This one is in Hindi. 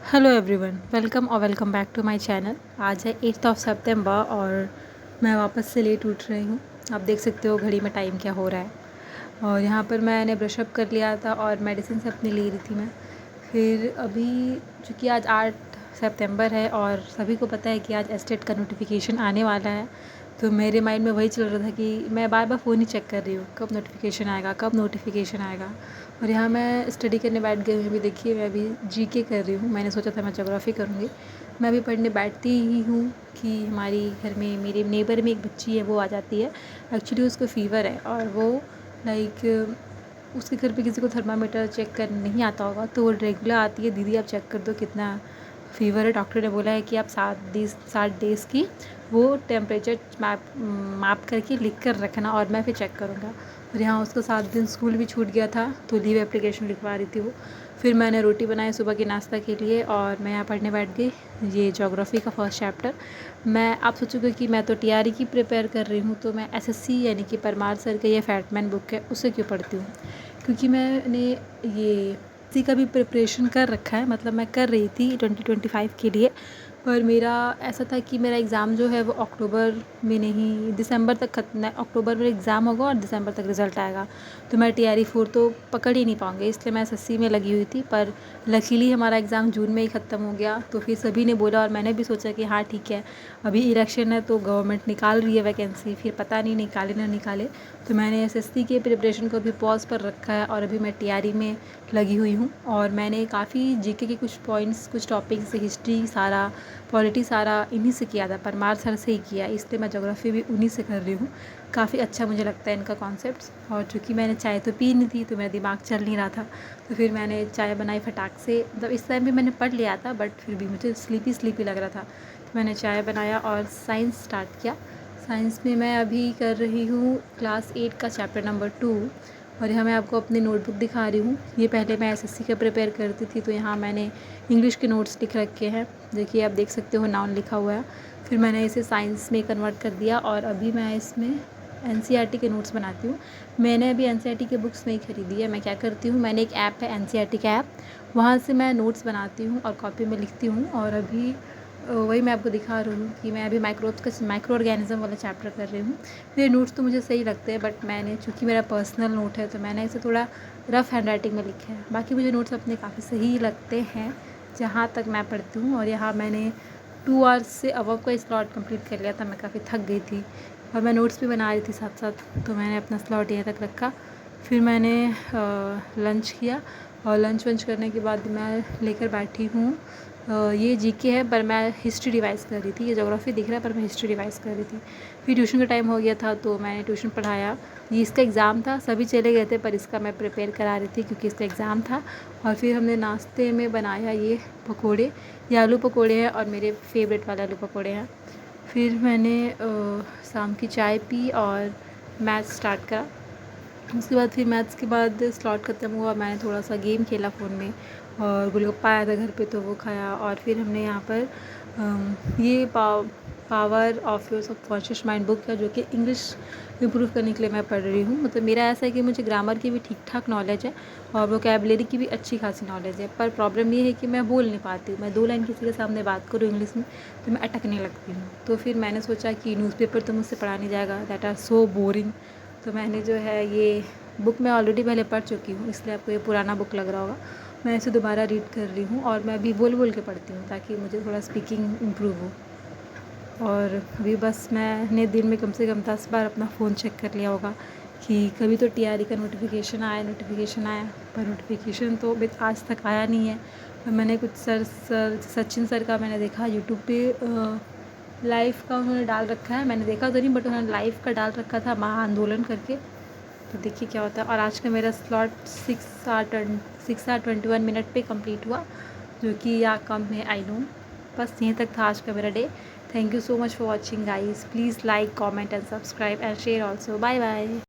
Hello everyone, welcome back to my channel. आज है 8 सितंबर और मैं वापस से लेट उठ रही हूँ। आप देख सकते हो घड़ी में टाइम क्या हो रहा है। और यहाँ पर मैंने ब्रशअप कर लिया था और मेडिसिन से अपनी ले रही थी मैं। फिर अभी चूँकि आज 8 सितंबर है और सभी को पता है कि आज एस्टेट का नोटिफिकेशन आने वाला है, तो मेरे माइंड में वही चल रहा था कि मैं बार बार फ़ोन ही चेक कर रही हूँ, कब नोटिफिकेशन आएगा, कब नोटिफिकेशन आएगा। और यहाँ मैं स्टडी करने बैठ गई हूँ। अभी देखिए, मैं अभी जीके कर रही हूँ। मैंने सोचा था मैं ज्योग्राफी करूँगी। मैं अभी पढ़ने बैठती ही हूँ कि हमारी घर में मेरे नेबर में एक बच्ची है, वो आ जाती है। एक्चुअली उसको फ़ीवर है और वो लाइक उसके घर पे किसी को थर्मामीटर चेक कर नहीं आता होगा, तो वो रेगुलर आती है, दीदी आप चेक कर दो कितना फ़ीवर है। डॉक्टर ने बोला है कि आप 7 डेज़ की वो टेम्परेचर माप करके लिख कर रखना और मैं फिर चेक करूँगा। और यहाँ उसको 7 दिन स्कूल भी छूट गया था, तो लीव एप्लीकेशन लिखवा रही थी वो। फिर मैंने रोटी बनाई सुबह के नाश्ता के लिए और मैं यहाँ पढ़ने बैठ गई ये ज्योग्राफी का फर्स्ट चैप्टर। आप सोचोगे कि मैं तो टीआरई की प्रिपेयर कर रही हूँ, तो मैं एसएससी यानी कि परमार सर का ये फैटमैन बुक है उसे क्यों पढ़ती हूँ। क्योंकि मैंने ये सी का भी प्रिपरेशन कर रखा है, मतलब मैं कर रही थी 2025 के लिए। पर मेरा ऐसा था कि मेरा एग्ज़ाम जो है वो अक्टूबर में नहीं, दिसंबर तक खत्म, अक्टूबर में एग्ज़ाम होगा और दिसंबर तक रिज़ल्ट आएगा, तो मैं टीआरई 4 तो पकड़ ही नहीं पाऊँगी, इसलिए मैं एसएससी में लगी हुई थी। पर लकीली हमारा एग्ज़ाम जून में ही ख़त्म हो गया, तो फिर सभी ने बोला और मैंने भी सोचा कि हाँ ठीक है, अभी इलेक्शन है तो गवर्नमेंट निकाल रही है वैकेंसी, फिर पता नहीं निकाले ना निकाले। तो मैंने एसएससी के प्रिपरेशन को अभी पॉज पर रखा है और अभी मैं टीआरई में लगी हुई हूँ। और मैंने काफ़ी जीके के कुछ पॉइंट्स, कुछ टॉपिक्स, हिस्ट्री सारा, पॉलिटी सारा इन्हीं से किया था, परमार सर से ही किया, इसलिए मैं ज्योग्राफी भी उन्हीं से कर रही हूँ। काफ़ी अच्छा मुझे लगता है इनका कॉन्सेप्ट्स। और चूँकि मैंने चाय तो पी नहीं थी, तो मेरा दिमाग चल नहीं रहा था, तो फिर मैंने चाय बनाई फटाक से। मतलब इस टाइम भी मैंने पढ़ लिया था, बट फिर भी मुझे स्लीपी लग रहा था, तो मैंने चाय बनाया और साइंस स्टार्ट किया। साइंस में मैं अभी कर रही हूँ क्लास 8 का चैप्टर नंबर 2। और यहाँ मैं आपको अपनी नोटबुक दिखा रही हूँ। ये पहले मैं एसएससी का प्रिपेयर करती थी, तो यहाँ मैंने इंग्लिश के नोट्स लिख रखे हैं। देखिए, आप देख सकते हो नाउन लिखा हुआ है। फिर मैंने इसे साइंस में कन्वर्ट कर दिया और अभी मैं इसमें एनसीईआरटी के नोट्स बनाती हूँ। मैंने अभी एनसीईआरटी की बुक्स नहीं खरीदी है। मैं क्या करती हूँ, मैंने एक ऐप है एनसीईआरटी का ऐप, वहाँ से मैं नोट्स बनाती हूँ और कॉपी में लिखती हूँ। और अभी वही मैं आपको दिखा रही हूँ कि मैं अभी माइक्रो ऑर्गेनिज्म वाला चैप्टर कर रही हूँ। मेरे नोट्स तो मुझे सही लगते हैं, बट मैंने, चूँकि मेरा पर्सनल नोट है, तो मैंने इसे थोड़ा रफ़ हैंड राइटिंग में लिखा है। बाकी मुझे नोट्स अपने काफ़ी सही लगते हैं जहाँ तक मैं पढ़ती हूँ। और यहाँ मैंने 2 आवर्स से अबव का स्लॉट कंप्लीट कर लिया था। मैं काफ़ी थक गई थी और मैं नोट्स भी बना रही थी साथ साथ, तो मैंने अपना स्लॉट यहाँ तक रखा। फिर मैंने लंच किया और लंच वंच करने के बाद मैं लेकर बैठी हूँ। ये जीके है, पर मैं हिस्ट्री रिवाइज़ कर रही थी। ये ज्योग्राफी दिख रहा है, पर मैं हिस्ट्री रिवाइज़ कर रही थी। फिर ट्यूशन का टाइम हो गया था, तो मैंने ट्यूशन पढ़ाया। ये इसका एग्ज़ाम था, सभी चले गए थे, पर इसका मैं प्रिपेयर करा रही थी क्योंकि इसका एग्ज़ाम था। और फिर हमने नाश्ते में बनाया ये पकोड़े। ये आलू पकोड़े हैं और मेरे फेवरेट वाले आलू पकोड़े हैं। फिर मैंने शाम की चाय पी और मैथ्स स्टार्ट करा। उसके बाद फिर मैथ्स के बाद स्लॉट ख़त्म हुआ, मैंने थोड़ा सा गेम खेला फ़ोन में और गोलगप्पा आया था घर पे, तो वो खाया। और फिर हमने यहाँ पर ये power of your subconscious mind book है, जो कि इंग्लिश इम्प्रूव करने के लिए मैं पढ़ रही हूँ। मतलब मेरा ऐसा है कि मुझे ग्रामर की भी ठीक ठाक नॉलेज है और वोकैबुलरी की भी अच्छी खासी नॉलेज है, पर प्रॉब्लम ये है कि मैं बोल नहीं पाती हूँ। मैं 2 लाइन किसी के सामने बात करूँ इंग्लिश में तो मैं अटकने लगती हूँ। तो फिर मैंने सोचा कि न्यूज़पेपर तो मुझसे पढ़ा नहीं जाएगा, दैट आर सो बोरिंग। तो मैंने जो है ये बुक मैं ऑलरेडी पहले पढ़ चुकी हूँ, इसलिए आपको ये पुराना बुक लग रहा होगा। मैं इसे दोबारा रीड कर रही हूँ और मैं अभी बोल बोल के पढ़ती हूँ ताकि मुझे थोड़ा स्पीकिंग इम्प्रूव हो। और अभी बस मैंने दिन में कम से कम 10 बार अपना फ़ोन चेक कर लिया होगा कि कभी तो टीआरई का नोटिफिकेशन आया, पर नोटिफिकेशन तो अभी आज तक आया नहीं है। और मैंने कुछ सचिन सर का मैंने देखा यूट्यूब पे, लाइव का उन्होंने डाल रखा है। मैंने देखा तो नहीं, बट उन्होंने लाइव का डाल रखा था, महा आंदोलन करके। तो देखिए क्या होता है। और आज का मेरा स्लॉट 6:21 पे कंप्लीट हुआ, जो कि या कम है, आई नो। बस यहीं तक था आज का मेरा day. Thank you so much for watching guys. Please like, comment and subscribe and share also. Bye bye.